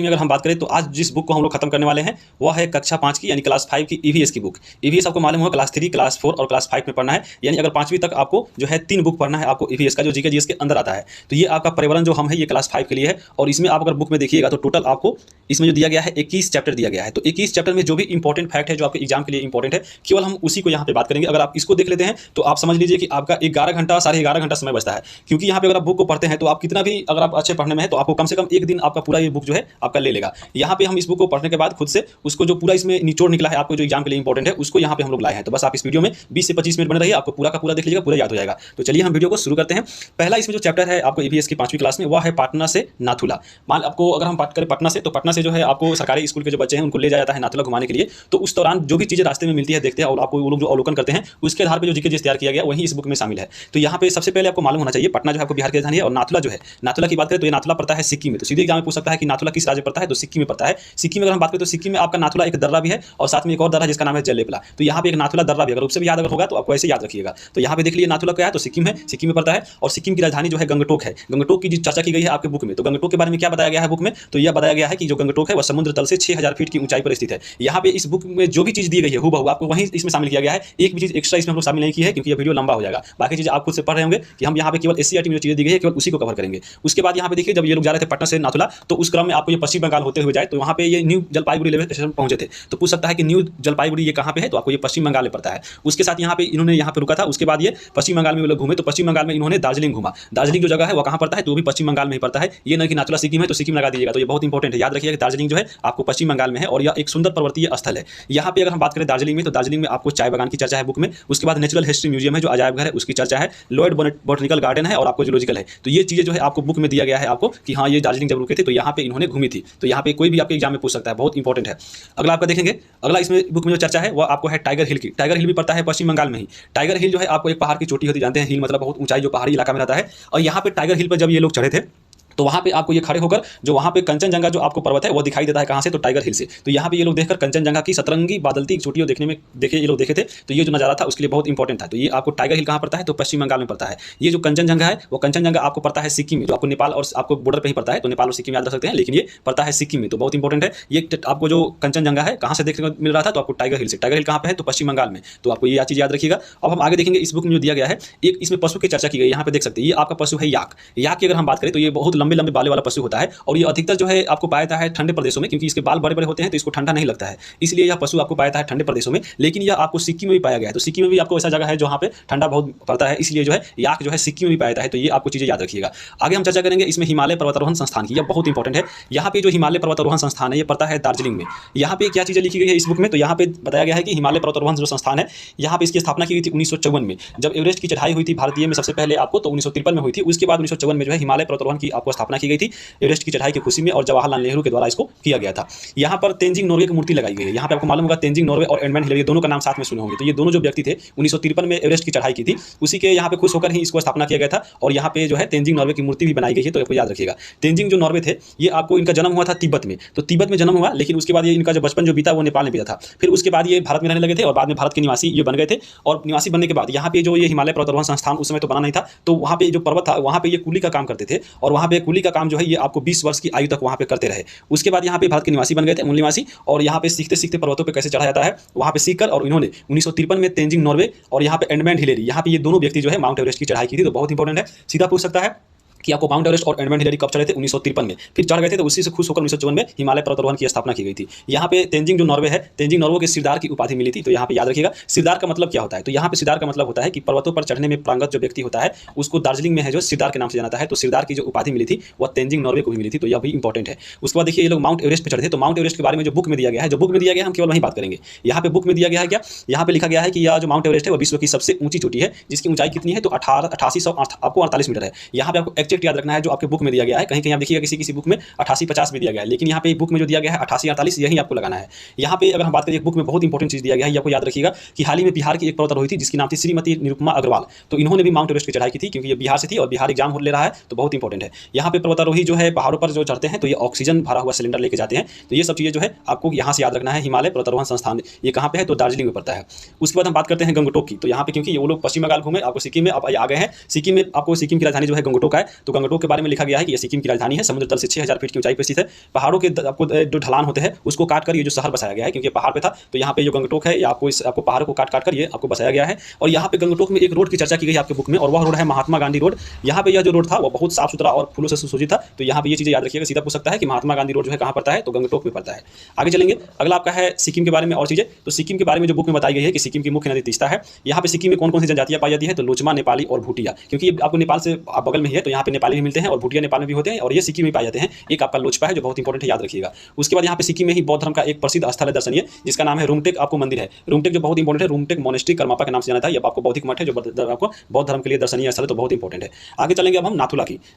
में अगर हम बात करें तो आज जिस बुक को हम लोग खत्म करने वाले हैं वह है कक्षा 5 की यानी क्लास 5 की ईवीएस की बुक। ईवीएस आपको मालूम होगा क्लास 3, क्लास 4 और क्लास 5 में पढ़ना है, यानी अगर 5वीं तक आपको जो है 3 बुक पढ़ना है आपको ईवीएस का, जो जीके जीएस के अंदर आता है। तो ये आपका पर्यावरण जो हम है ये क्लास 5 के लिए है, और इसमें आप अगर बुक में देखिएगा तो टोटल आपको इसमें जो दिया गया है 21 चैप्टर दिया गया है। तो 21 चैप्टर में जो भी इंपॉर्टेंट फैक्ट है जो आपके एग्जाम के लिए इंपॉर्टेंट है, केवल हम उसी को यहाँ पे बात करेंगे। अगर आप इसको देख लेते हैं तो आप समझ लीजिए कि आपका 11 घंटा 11.5 घंटा समय बचता है, क्योंकि यहाँ पे अगर आप बुक को पढ़ते हैं तो आप कितना भी अगर आप अच्छे पढ़ने में है तो आपको कम से कम एक दिन आपका पूरा ये बुक जो है आपका ले लेगा। यहाँ पे हम इस बुक को पढ़ने के बाद खुद से उसको जो पूरा इसमें निचोड़ निकला है आपको जो एग्जाम के लिए इंपॉर्टेंट है उसको यहाँ पे हम लोग लाए हैं। तो बस आप इस वीडियो में 20 से 25 मिनट बने रहिए, आपको पूरा का पूरा देख लीजिएगा, पूरा याद हो जाएगा। तो चलिए हम वीडियो को शुरू करते हैं। पहला इसमें जो चैप्टर है आपको ईवीएस की 5वीं क्लास में वह है पाटना से नाथुला। मान आपको अगर हम बात करें पटना से, तो पटना से जो है आपको सरकारी स्कूल के जो बच्चे हैं उनको ले जाया जाता है नाथुला घुमाने के लिए। तो उस दौरान जो भी चीज़ें रास्ते में मिलती है देखते हैं और आपको वो लोग जो अवलोकन करते हैं उसके आधार पर जो जीके तैयार किया गया वही इस बुक में शामिल है। तो यहाँ पे सबसे पहले आपको मालूम होना चाहिए पटना जो है आपको बिहार की राजधानी है, और नाथुला जो है, नाथुला की बात करें तो ये नाथुला पड़ता है सिक्किम में। तो सीधे एग्जाम में पूछ सकता है कि नाथुला किस राज्य में पड़ता है, तो सिक्किम में पड़ता है। सिक्किम में अगर हम बात करें तो सिक्किम में आपका नाथुला एक दर्रा भी है और साथ में एक और दर्रा जिसका नाम है जलेपला। तो यहाँ पे एक नाथुला दर्रा भी अगर उससे भी याद अगर होगा तो आपको ऐसे याद रखिएगा। तो यहाँ पे देख लीजिए नाथुला क्या है, तो सिक्किम है, सिक्किम में पड़ता है, और सिक्किम की राजधानी जो है गंगटोक है। गंगटोक की जो चर्चा की गई है आपके बुक में, तो गंगटोक के बारे में क्या बताया गया है बुक में, तो यह बताया गया है कि जो गंगटोक है वह समुद्र तल से 6000 फीट की ऊंचाई पर स्थित है। यहाँ पे इस बुक में जो भी चीज़ दी गई है हूबहू आपको वहीं इसमें शामिल किया गया है। एक भी चीज़ एक्स्ट्रा इसमें हम लोग शामिल नहीं की है क्योंकि यह वीडियो लंबा हो जाएगा। बाकी चीज़ें आप खुद से पढ़ रहे होंगे कि हम यहाँ पे केवल एससीईआरटी में जो चीज़ें दी गई है केवल उसी को कवर करेंगे। उसके बाद यहाँ पे देखिए जब ये लोग जा रहे थे पटना से नाथुला तो उस क्रम में आपको ये पश्चिम बंगाल होते हुए जाए तो वहाँ पे ये न्यू जलपाईगुड़ी रेलवे स्टेशन पहुंचे थे। तो पूछ सकता है कि न्यू जलपाईगुड़ी ये कहाँ पे है, तो आपको ये पश्चिम बंगाल में पड़ता है। उसके साथ यहाँ पे इन्होंने यहाँ पे रुका था, उसके बाद ये पश्चिम बंगाल में वो लोग घूमे। तो पश्चिम बंगाल में इन्होंने दार्जिलिंग घूमा। दार्जिलिंग जो जगह है वो कहाँ पड़ता है, तो वो भी पश्चिम बंगाल में ही पड़ता है। ये नहीं कि नाथुला सिक्किम है तो सिक्किम लगा दीजिएगा, तो ये बहुत इंपॉर्टेंट है, याद रखिएगा कि दार्जिलिंग जो है आपको पश्चिम बंगाल में है और यह एक सुंदर पर्वतीय स्थल है। यहाँ पे अगर हम बात करें दार्जिलिंग में, तो दार्जिलिंग में आपको चाय बागान की चर्चा है बुक में। उसके बाद नेचुरल हिस्ट्री म्यूजियम है जो अजायब घर है उसकी चर्चा है, लॉयड बॉटनिकल गार्डन है और आपको जूलॉजिकल है। तो ये चीज़ें जो है आपको बुक में दिया गया है आपको कि हाँ ये दार्जिलिंग जब रुके थे तो यहाँ पे इन्होंने घूमी थी। तो यहाँ पे कोई भी आपके एग्जाम में पूछ सकता है, बहुत इंपॉर्टेंट है। अगला आपका देखेंगे, अगला इसमें बुक में जो चर्चा है वह आपको है टाइगर हिल की। टाइगर हिल भी पड़ता है पश्चिम बंगाल में ही। टाइगर हिल जो है आपको एक पहाड़ की चोटी होती, जानते हैं हिल मतलब बहुत ऊंचाई जो पहाड़ी इलाका में रहता है। और यहाँ पे टाइगर हिल पर जब ये लोग चढ़े थे तो वहाँ पे आपको ये खड़े होकर जो वहाँ पे कंचनजंगा जो आपको पर्वत है वो दिखाई देता है कहाँ से, तो टाइगर हिल से। तो यहाँ पे ये लोग देखकर कंचनजंगा की सतरंगी बादलती चोटियों देखने में ये लोग देखे थे। तो ये जो नज़ारा था उसके लिए बहुत इंपॉर्टेंट था। तो ये आपको टाइगर हिल कहाँ पड़ता है, तो पश्चिम बंगाल में पड़ता है। ये जो कंचनजंगा है वो कंचनजंगा आपको पड़ता है सिक्किम में, जो आपको नेपाल और आपको बॉर्डर पर ही पड़ता है। तो नेपाल और सिक्किम याद रख सकते हैं, लेकिन ये पड़ता है सिक्किम में। तो बहुत इंपॉर्टेंट है ये आपको जो कंचनजंगा है कहाँ से देखने को मिल रहा था, तो आपको टाइगर हिल से। टाइगर हिल कहाँ पे है, तो पश्चिम बंगाल में। तो आपको ये चीज़ याद रखिएगा। अब हम आगे देखेंगे इस बुक में जो दिया गया है, एक इसमें पशु की चर्चा की गई, यहाँ पे देख सकते हैं। ये आपका पशु है याक। याक की अगर हम बात करें तो ये बहुत लंबे लंबे बालों वाला पशु होता है और ये अधिकतर जो है आपको पाया जाता है ठंडे प्रदेशों में, क्योंकि इसके बाल बड़े बड़े होते हैं तो इसको ठंडा नहीं लगता है, इसलिए यह पशु आपको पाया जाता है ठंडे प्रदेशों में। लेकिन यह आपको सिक्किम में भी पाया गया है। तो सिक्किम में भी आपको ऐसा जगह है जहाँ पे ठंडा बहुत पड़ता है, इसलिए जो है याक जो है सिक्किम में भी पाया जाता है। तो ये आपको चीज़ें याद रखिएगा। आगे हम चर्चा करेंगे इसमें हिमालय पर्वतारोहण संस्थान की, यह बहुत इंपॉर्टेंट है। यहाँ पे जो हिमालय पर्वतारोहण संस्थान है ये पड़ता है दार्जिलिंग में। यहाँ पे क्या चीज़ें लिखी गई है इस बुक में, तो यहाँ पे बताया गया है कि हिमालय पर्वतारोहण जो संस्थान है यहाँ पे इसकी स्थापना की गई थी 1954 में, जब एवरेस्ट की चढ़ाई हुई थी भारतीय में सबसे पहले आपको, तो 1953 में हुई थी। उसके बाद 1954 में जो है हिमालय पर्वतारोहण की आपको स्थापना की गई थी एवरेस्ट की चढ़ाई की खुशी में, और जवाहरलाल नेहरू के द्वारा इसको किया गया था। यहाँ पर तेंजिंग नॉर्गे की मूर्ति लगाई गई है। यहाँ पे आपको मालूम होगा तेंजिंग नॉर्गे और एडमंड हिलरी दोनों का नाम साथ में सुने होंगे। तो ये दोनों जो व्यक्ति थे 1953 में एवरेस्ट की चढ़ाई की थी, उसी के यहाँ पे खुश होकर ही इसको स्थापना किया गया था। और यहाँ पे जो है तेंजिंग नॉर्गे की मूर्ति भी बनाई गई है, तो आपको याद रखिएगा। तेंजिंग जो नॉर्वे थे ये आपको इनका जन्म हुआ था तिब्बत में, तो तिब्बत में जन्म हुआ, लेकिन उसके बाद ये इनका जो बचपन जो बीता वो नेपाल में बीता था। फिर उसके बाद ये भारत में रहने लगे थे और बाद में भारत के निवासी ये बन गए थे। और निवासी बनने के बाद यहाँ पे जो ये हिमालय पर्वतारोहण संस्थान उस समय तो बना नहीं था, तो वहाँ पे जो पर्वत था वहाँ पे ये कुली का काम करते थे, और वहाँ पे कुली का काम जो है ये आपको 20 वर्ष की आयु तक वहाँ पे करते रहे। उसके बाद यहाँ पे भारत के निवासी बन गए थे, मूल निवासी, और यहाँ पे सीखते सीखते पर्वतों पे कैसे चढ़ा जाता है वहाँ पे सीखकर, और इन्होंने 1953 में तेंजिंग नॉर्वे और यहाँ पे एडमंड हिलेरी, यहाँ पे ये दोनों व्यक्ति जो है माउंट एवरेस्ट की चढ़ाई की थी। तो बहुत इंपॉर्टेंट है, सीधा पूछ सकता है कि आपको माउंट एवरेस्ट और एडमंड हिलरी कब चढ़े थे, 1953 में। फिर चढ़ गए थे तो उसी से खुश होकर 1954 में हिमालय पर्वतारोहण की स्थापना की गई थी। यहाँ पे तेंजिंग जो नॉर्वे है, तेंजिंग नॉर्वे के सिरदार की उपाधि मिली थी। तो यहाँ पे याद रखिएगा सिरदार का मतलब क्या होता है, तो यहाँ पे सिरदार का मतलब होता है कि पर्वतों पर चढ़ने में प्रांगत जो व्यक्ति होता है उसको दार्जिलिंग में है जो सिरदार के नाम से जाना है। तो सिरदार की जो उपाधि मिली थी वह तेंजिंग नॉर्वे को भी मिली थी। तो यह भी इंपॉर्टेंट है। उसके बाद देखिए ये लोग माउंट एवरेस्ट पर चढ़े थे। तो माउंट एवरेस्ट के बारे में जो बुक में दिया गया है, जो बुक में दिया गया है हम केवल वही बात करेंगे। यहाँ पे बुक में दिया गया है क्या, यहाँ पे लिखा गया है कि यह जो माउंट एवरेस्ट है वह विश्व की सबसे ऊंची चोटी है, जिसकी ऊंचाई कितनी है, तो 8800 आपको 48 मीटर है। यहाँ पे आपको एक्जैक्ट याद रखना है जो आपके बुक में दिया गया है। कहीं कहीं आप देखिएगा किसी बुक में 88-50 भी दिया गया है, लेकिन यहाँ पे बुक में जो दिया गया है 88-48 यही आपको लगाना है। यहाँ पे अगर हम बात करें बुक में बहुत इंपॉर्टेंट चीज दिया गया है, आपको याद रखिएगा कि हाल ही में बिहार की एक पर्वतारोही थी जिसकी नाम थी श्रीमती निरुपमा अग्रवाल। तो इन्होंने भी माउंट एवरेस्ट की चढ़ाई की थी, क्योंकि ये बिहार से थी और बिहार एग्जाम ले रहा है, तो बहुत इंपॉर्टेंट है। यहाँ पे पर्वतारोही जो है पहाड़ों पर जो चढ़ते हैं तो ये ऑक्सीजन भरा हुआ सिलेंडर लेके जाते हैं। तो ये सब चीजें जो है आपको यहाँ से याद रखना है। हिमालय पर्वतारोहण संस्थान ये कहाँ पे है, तो दार्जिलिंग में पड़ता है। उसके बाद हम बात करते हैं गंगटोक की। तो यहाँ पे क्योंकि वो लोग पश्चिम बंगाल घूमे, आपको सिक्किम में आप आ गए हैं, सिक्किम में आपको सिक्किम की राजधानी जो है गंगटोक है। तो गंगटोक के बारे में लिखा गया है कि ये सिक्किम की राजधानी है, समुद्र तल से 6000 फीट की ऊंचाई पर स्थित है। पहाड़ों के आपको जो ढलान होते हैं उसको काट कर ये जो शहर बसाया गया है, क्योंकि पहाड़ पे था, तो यहाँ पे जो गंगटोक है ये आपको पहाड़ को काट कर ये आपको बसाया गया है। और यहाँ पे गंगटोक में एक रोड की चर्चा की गई है आपके बुक में, और वह रोड है महात्मा गांधी रोड। यहाँ पे यह जो रोड था वो बहुत साफ सुथरा और फूलों से सुसज्जित था। तो यहाँ पे ये चीज़ें याद रखिएगा, सीधा पूछ सकता है कि महात्मा गांधी रोड जो है कहाँ पड़ता है, तो गंगटोक में पड़ता है। आगे चलेंगे, अगला आपका है सिक्किम के बारे में और चीज़ें। तो सिक्किम के बारे में जो बुक में बताई गई है कि सिक्किम की मुख्य नदी तीस्ता है। यहाँ पे सिक्किम में कौन कौन सी जनजातियाँ पाई जाती है, तो लोचमा, नेपाली और भूटिया, क्योंकि आपको नेपाल से बगल में ही है, तो यहाँ पे नेपाली भी मिलते हैं और भूटिया नेपाल में भी होते हैं, और ये सिक्किम में पाए जाते हैं। एक आपका लोचपा है जो बहुत इंपॉर्टेंट है, याद रखिएगा। उसके बाद यहाँ पे सिक्किम में ही बौद्ध धर्म का एक प्रसिद्ध स्थल है दर्शनीय, जिसका नाम है रूमटेक आपको मंदिर है। रूमटेक जो बहुत इंपॉर्टेंट है, रूमटेक मोनेस्ट्री कर्मापा के नाम से जाना था। ये आपको बौद्धिक मठ है जो आपको बौद्ध धर्म के लिए दर्शनीय स्थल है, तो बहुत इंपॉर्टेंट है। आगे चलेंगे अब हम नाथुला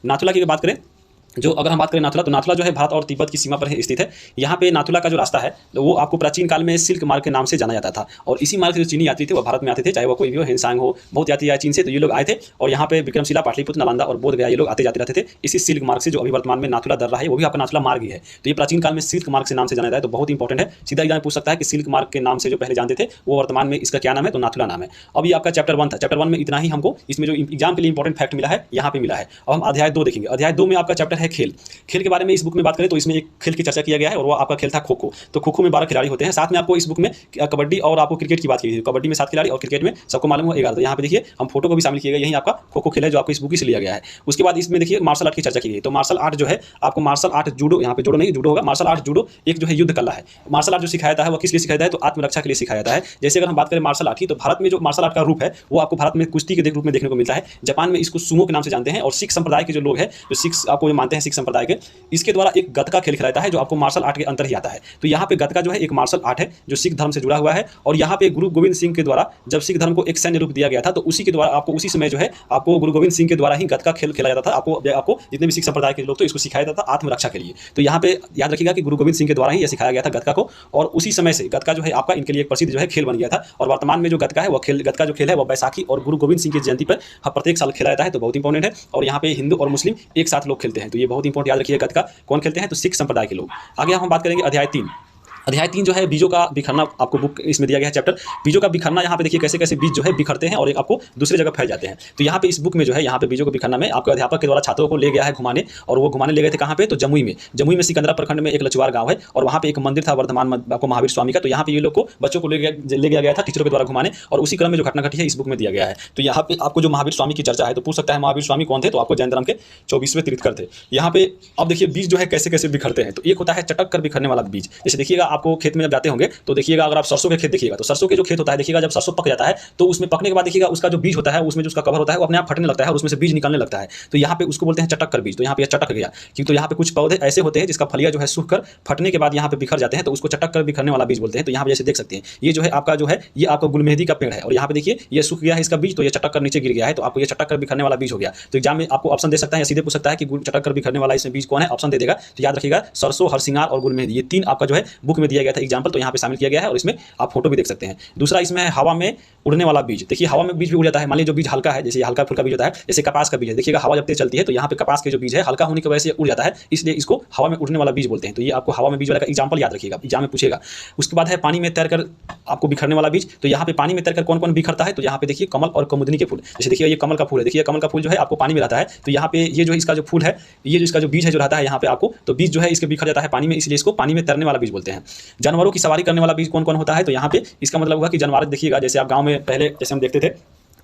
की बात करें। जो अगर हम बात करें नाथुला, तो नाथुला जो है भारत और तिब्बत की सीमा पर स्थित है। यहाँ पे नाथुला का जो रास्ता है तो वो आपको प्राचीन काल में सिल्क मार्ग के नाम से जाना जाता था, और इसी मार्ग से जो चीनी यात्री थे वो भारत में आते थे, चाहे वो कोई भी हो, हिंसांग हो, बहुत यात्री आए चीन से, तो ये लोग आए थे। और यहाँ पे विक्रमशिला, पाटलिपुत्र, नालंदा और बोध गया ये लोग आते जाते रहते थे इसी सिल्क मार्ग से, जो अभी वर्तमान में नाथुला दर्रा है वो भी आपका नाथुला मार्ग ही है। तो ये प्राचीन काल में सिल्क मार्ग से नाम से जाना जाता है, तो बहुत इंपॉर्टेंट है। सीधा एग्जाम पूछ सकता है कि सिल्क मार्ग के नाम से जो पहले जानते थे वो वर्तमान में इसका क्या नाम है, तो नाथुला नाम है। अब ये आपका चैप्टर 1 था। चैप्टर 1 में इतना ही हमको इसमें जो एग्जाम के लिए इंपॉर्टेंट फैक्ट मिला है यहाँ पे मिला है। अब हम अध्याय 2 देखेंगे। अध्याय 2 में आपका चैप्टर है खेल के बारे में। इस बुक में बात करें तो इसमें एक खेल की चर्चा किया गया है, और वो आपका खेल था खो खो। तो खो खो में 12 खिलाड़ी होते हैं। साथ में आपको इस बुक में कबड्डी और आपको क्रिकेट की बात की गई है। कबड्डी में 7 खिलाड़ी और क्रिकेट में सबको मालूम हो 11। तो यहाँ पे देखिए हम फोटो को भी शामिल किया गया, यही आपका खो खो खेल है जो आपको इस बुक से लिया गया है। उसके बाद इसमें देखिए मार्शल आर्ट की चर्चा की गई। तो मार्शल आर्ट जो है आपको मार्शल आर्ट जूडो, यहाँ पे जूडो नहीं जूडो होगा, मार्शल आर्ट जूडो एक जो है युद्ध कला है। मार्शल आर्ट जो सिखाया जाता है वो किस लिए सिखाया जाता है, तो आत्मरक्षा के लिए सिखाया जाता है। जैसे अगर हम बात करें मार्शल आर्ट की, तो भारत में जो मार्शल आर्ट का रूप है वो आपको भारत में कुश्ती के रूप में देखने को मिलता है। जापान में इसको सुमो के नाम से जानते हैं, और सिख संप्रदाय के जो लोग हैं, जो सिख आपको मानते हैं सिख संप्रदाय के, इसके द्वारा एक गतका खेल खिलाता है जो आपको मार्शल आर्ट के अंतर ही आता है। तो यहाँ पे गतका जो है एक मार्शल आर्ट है जो सिख धर्म से जुड़ा हुआ है। और यहाँ पे गुरु गोविंद सिंह के द्वारा जब सिख धर्म को एक सैन्य रूप दिया गया था, तो उसी के द्वारा आपको उसी समय जो है आपको गुरु गोविंद सिंह के द्वारा ही गतका खेल खेला जाता था। आपको जितने भी सिख संप्रदाय के लोग थे इसको सिखाया जाता था आत्मरक्षा के लिए। तो यहाँ पे याद रखिएगा कि गुरु गोविंद सिंह के द्वारा ही यह सिखाया गया था गतका को, और उसी समय से गतका जो है आपका इनके लिए एक प्रसिद्ध जो है खेल बन गया था। और वर्तमान में जो गतका है वो गतका जो खेल है वो बैसाखी और गुरु गोविंद सिंह की जयंती पर प्रत्येक साल खेला जाता है, तो बहुत इंपॉर्टेंट है। और यहाँ पे हिंदू और मुस्लिम एक साथ लोग खेलते हैं, तो ये बहुत इंपॉर्टेंट याद रखिए। गतका कौन खेलते हैं, तो सिख संप्रदाय के लोग। आगे हम बात करेंगे अध्याय 3। अध्याय 3 जो है बीजों का बिखरना, आपको बुक इसमें दिया गया है चैप्टर बीजों का बिखरना। यहाँ पे देखिए कैसे कैसे बीज जो है बिखरते हैं और एक आपको दूसरी जगह फैल जाते हैं। तो यहाँ पे इस बुक में जो है यहाँ पे बीजों को बिखरना में आपके अध्यापक के द्वारा छात्रों को ले गया है घुमाने, और वो घुमाने ले गए थे कहाँ पे, तो जमुई में सिकंदरा प्रखंड में एक लचुवार गाँव है, और वहाँ पे एक मंदिर था वर्धमान आपको महावीर स्वामी का। तो यहाँ पे ये लोग को बच्चों को ले गया गया था टीचरों के द्वारा घुमाने, और उसी क्रम में जो घटना घटी है इस बुक में दिया गया है। तो यहाँ पे आपको जो महावीर स्वामी की चर्चा है, तो पूछ सकता है महावीर स्वामी कौन थे, तो आपको जैन धर्म के 24वें तीर्थंकर थे। यहाँ पे अब देखिए बीज जो है कैसे कैसे बिखरते हैं। तो एक होता है चटक कर बिखरने वाला बीज। जैसे देखिएगा आपको खेत में जब जाते होंगे तो देखिएगा, अगर आप सरसों के खेत देखिएगा तो सरसों के जो खेत होता है देखिएगा, जब सरसों पक जाता है तो उसमें पकने के बाद देखिएगा उसका जो बीज होता है उसमें जो उसका कवर होता है वो अपने आप फटने लगता है और उसमें से बीज निकलने लगता है। तो यहाँ पे उसको बोलते हैं चटक कर बीज। तो यहाँ पे चटक गया, क्योंकि तो यहाँ पे कुछ पौधे ऐसे होते हैं जिसका फलिया जो है सूख कर फटने के बाद यहाँ पे बिखर जाते हैं, तो उसको चटक कर बिखरने वाला बीज बोलते हैं। तो यहाँ पे जैसे देख सकते हैं ये जो है आपका जो है ये आपका गुलमेहदी का पेड़ है, और यहाँ पे देखिए ये सूख गया है इसका बीज, तो ये चटक कर नीचे गिर गया है, तो आपको ये चटक कर बिखरने वाला बीज हो गया। तो एग्जाम में आपको ऑप्शन दे सकता है या सीधे पूछ सकता है कि चटक कर बिखरने वाला इसमें बीज कौन है, ऑप्शन दे देगा। तो याद रखिएगा सरसों, हरसिंगार और गुलमेहदी, ये 3 आपका जो है बुक में दिया गया था एग्जाम्पल, तो यहाँ पे शामिल किया गया है और इसमें आप फोटो भी देख सकते हैं। दूसरा इसमें है हवा में उड़ने वाला बीज। देखिए हवा में बीज भी उड़ जाता है। मान लीजिए जो बीज हल्का है, जैसे हल्का फुल्का बीज होता है, जैसे कपास का बीज है, देखिएगा हवा जब तेज चलती है तो यहाँ पे कपास के जो बीज है हल्का होने की वजह से उड़ जाता है, इसलिए इसको हवा में उड़ने वाला बीज बोलते हैं। तो ये आपको हवा में बीज वाला का एग्जाम्पल याद रखिएगा, एग्जाम में पूछेगा। उसके बाद है पानी में तैरकर आपको बिखरने वाला बीज। तो यहाँ पे पानी में तैरकर कौन कौन बिखरता है, तो यहाँ पे देखिए कमल और कुमुदनी के फूल। जैसे देखिए ये कमल का फूल है, देखिए कमल का फूल जो है आपको पानी में रहता है, तो यहाँ पे ये जो इसका जो फूल है, ये जो इसका जो बीज है जो रहता है यहाँ पे आपको, तो बीज जो है इसके बिखर जाता है पानी में, इसलिए इसको पानी में तैरने वाला बीज बोलते हैं। जानवरों की सवारी करने वाला बीज कौन कौन होता है, तो यहाँ पे इसका मतलब होगा कि जानवर देखिएगा, जैसे आप गाँव में पहले जैसे हम देखते थे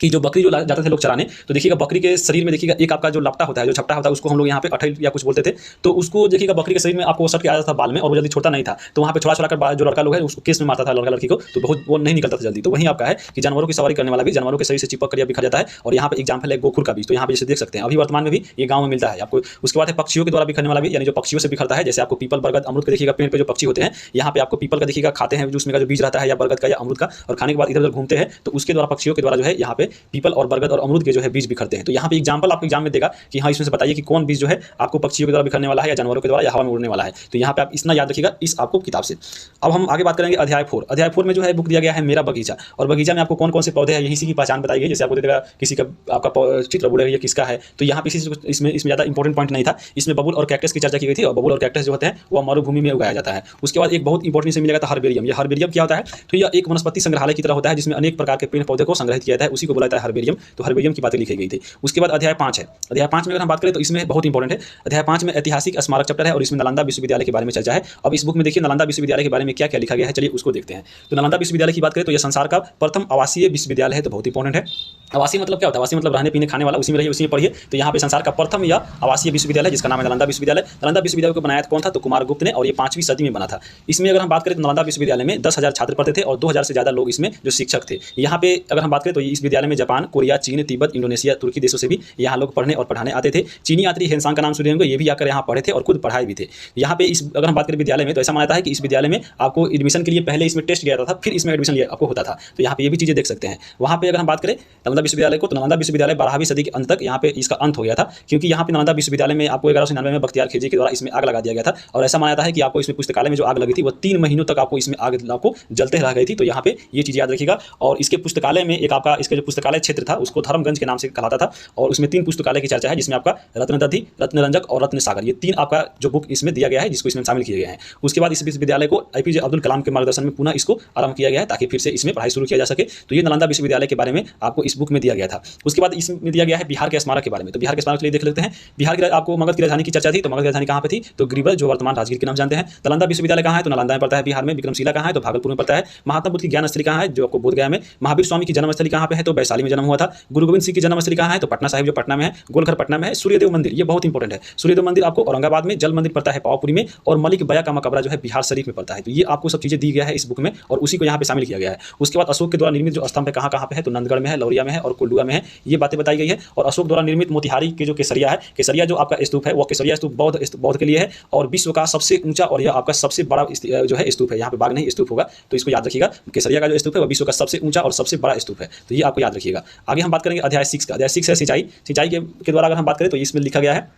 कि जो बकरी जो जाते थे लोग चराने, तो देखिएगा बकरी के शरीर में देखिएगा एक आपका जो लपटा होता है, जो छपटा होता है, उसको हम लोग यहाँ पे अठल या कुछ बोलते थे। तो उसको देखिएगा बकरी के शरीर में आपको सट के आ जाता था बाल में, और वो जल्दी छोटा नहीं था, तो वहाँ पे छोड़ा कर जो लड़का लोग है उसको केस में मारता था लड़का लड़की को, तो बहुत वो नहीं निकलता था जल्दी। तो वहीं आपका है कि जानवरों की सवारी करने वाला भी जानवरों के शरीर से चिपक कर बिखर जाता है। और यहाँ पे एग्जाम्पल है गोखुर का बीज। तो यहाँ पे जैसे देख सकते हैं अभी वर्तमान में भी ये गाँव में मिलता है आपको। उसके बाद है पक्षियों के द्वारा बिखरने वाला भी, यानी जो पक्षियों से बिखरता है, जैसे आपको पीपल, बरगद, अमरूद का देखिएगा पेड़ पे जो पक्षी होते हैं, यहाँ पे आपको पीपल का देखिएगा खाते हैं उसमें का जो बीज रहता है, या बरगद का या अमरूद का, और खाने के बाद इधर उधर घूमते हैं, तो उसके द्वारा पक्षियों के द्वारा जो है यहाँ पे पीपल और बरगद और अमरूद के जो है बीज बिखरते हैं। तो यहाँ पे एग्जांपल आपको एग्जाम में देगा कि हाँ इसमें से बताइए कि कौन बीज जो है आपको पक्षियों के द्वारा बिखरने वाला है, या जानवरों के द्वारा, या हवा में उड़ने वाला है। तो यहाँ पे आप इतना याद रखिएगा इस आपको किताब से। अब हम आगे बात करेंगे अध्याय 4। अध्याय 4 में जो है बुक दिया गया है मेरा बगीचा, और बगीचा में आपको कौन कौन से पौधे हैं यही की पहचान बताई गई। जैसे आपको देगा किसी का आपका चित्र बोलेगा ये किसका है, तो यहाँ पे इसमें ज़्यादा इंपॉर्टेंट पॉइंट नहीं था। इसमें बबूल और कैक्टस की चर्चा की गई थी, और बबूल और कैक्टस जो होते हैं वो मरुभूमि में उगाया जाता है। उसके बाद एक बहुत इंपॉर्टेंट से मिलेगा था हर्बेरियम। ये हर्बेरियम क्या होता है, तो यह एक वनस्पति संग्रहालय की तरह होता है जिसमें अनेक प्रकार के पेड़ पौधे को संग्रहित किया जाता है, उसी को बोला जाता है हर्बेरियम, तो हर्बेरियम की बातें लिखी गई थी। उसके बाद अध्याय 5 है। अध्याय 5 में अगर हम बात करें तो इसमें बहुत इंपॉर्टेंट है। अध्याय 5 में ऐतिहासिक स्मारक चैप्टर है और इसमें नालंदा विश्वविद्यालय के बारे में चर्चा है। अब इस बुक में देखिए नालंदा विश्वविद्यालय के बारे में क्या क्या लिखा गया है, चलिए उसको देखते हैं। तो नालंदा विश्वविद्यालय की बात करें तो यह संसार का प्रथम आवासीय विश्वविद्यालय है, तो बहुत इंपॉर्टेंट है। आवासीय मतलब क्या होता है? आवासीय मतलब रहने पीने खाने वाला, उसी में रहिए उसी में पढ़िए। तो यहाँ पे संसार का प्रथम या आवासीय विश्वविद्यालय जिसका नाम है नालंदा विश्वविद्यालय। नालंदा विश्वविद्यालय को बनाया कौन था? तो कुमारगुप्त ने, और ये 5वीं सदी में बना था। इसमें अगर हम बात करें तो नालंदा विश्वविद्यालय में 10,000 छात्र पढ़ते थे और 2,000 से ज़्यादा लोग इसमें जो शिक्षक थे। यहाँ पे अगर हम बात करें तो इस विद्यालय में जापान, कोरिया, चीन, तिब्बत, इंडोनेशिया, तुर्की देशों से भी यहाँ लोग पढ़ने और पढ़ाने आते थे। चीनी यात्री हेनसांग का नाम सुने होंगे, ये भी आकर यहाँ पढ़े थे और खुद पढ़ाए भी थे। यहाँ पे इस अगर हम बात करें विद्यालय में तो ऐसा माना जाता है कि इस विद्यालय में आपको एडमिशन के लिए पहले इसमें टेस्ट किया जाता था, फिर इसमें एडमिशन आपको होता था। तो यहाँ पे ये भी चीज़ें देख सकते हैं। वहाँ पे अगर हम बात करें नालंदा विश्वविद्यालय को, तो नालंदा विश्वविद्यालय 12वीं सदी के अंत तक यहाँ पे इसका अंत हो गया था, क्योंकि यहाँ पे नालंदा विश्वविद्यालय में आपको 1199 में बख्तियार खिलजी के द्वारा इसमें आग लगा दिया गया था। और ऐसा माना जाता है कि आपको इसमें पुस्तकालय में जो आग लगी थी वो 3 महीनों तक आपको इसमें आग आपको जलते रह गई थी। तो यहाँ पे ये चीज़ याद रखिएगा। और इसके पुस्तकालय में एक आपका इसका जो पुस्तकालय क्षेत्र था उसको धर्मगंज के नाम से कहलाता था, और उसमें 3 पुस्तकालय की चर्चा है, जिसमें आपका रत्नदधि, रत्नरंजक और रत्नसागर, ये 3 आपका जो बुक इसमें दिया गया है, जिसको इसमें शामिल किए गए हैं। उसके बाद इस विश्वविद्यालय को APJ अब्दुल कलाम के मार्गदर्शन में पुनः इसको आरंभ किया गया है, ताकि फिर से इसमें पढ़ाई शुरू किया जा सके। तो ये नालंदा विश्वविद्यालय के बारे में आपको इस बुक में दिया गया था। उसके बाद इसमें दिया गया है बिहार के स्मारक के बारे में। तो बिहार के स्मारक के लिए देख लेते हैं। बिहार की आपको मगध की राजधानी की चर्चा थी, तो मगध की राजधानी कहाँ पे थी? तो गिरिवर, जो वर्तमान राजगीर के नाम जानते हैं। नालंदा विश्वविद्यालय कहाँ है? तो नालंदा में पड़ता है बिहार में। विक्रमशिला कहाँ है? तो भागलपुर में पड़ता है। महात्मा बुद्ध की ज्ञान स्थली कहाँ है? जो आपको बोधगया में। महावीर स्वामी की जन्मस्थली कहाँ पे है? तो वैशाली में जन्म हुआ था। गुरु गोविंद सिंह की जन्मस्थली कहाँ है? तो पटना साहिब, जो पटना में है। गोलघर पटना में है। सूर्यदेव मंदिर, ये बहुत इंपॉर्टेंट है। सूर्यदेव मंदिर आपको औरंगाबाद में, जल मंदिर पड़ता है पावापुरी में, और मलिक बया का मकबरा जो है बिहार शरीफ में पड़ता है। तो ये आपको सब चीजें दी गया है इस बुक में, और उसी को यहाँ पे शामिल किया गया है। उसके बाद अशोक के द्वारा निर्मित जो स्तंभ है कहाँ कहाँ पे है? तो नंदगढ़ में है, लौरिया में है और कोल्डुआ में है। ये बातें बताई गई है। और अशोक द्वारा निर्मित मोतिहारी के जो केसरिया है, केसरिया जो आपका स्तूप है, वो केसरिया स्तूप बौद्ध के लिए है, और विश्व का सबसे ऊंचा और यह आपका सबसे बड़ा जो है स्तूप है। यहाँ पे बाघ नहीं स्तूप होगा, तो इसको याद रखिएगा। केसरिया का जो स्तूप है वो विश्व का सबसे ऊंचा और सबसे बड़ा स्तूप है, तो ये आपको याद रखिएगा। आगे हम बात करेंगे अध्याय 6 का। अध्याय 6 है सिंचाई। सिंचाई के द्वारा अगर हम बात करें तो इसमें लिखा गया है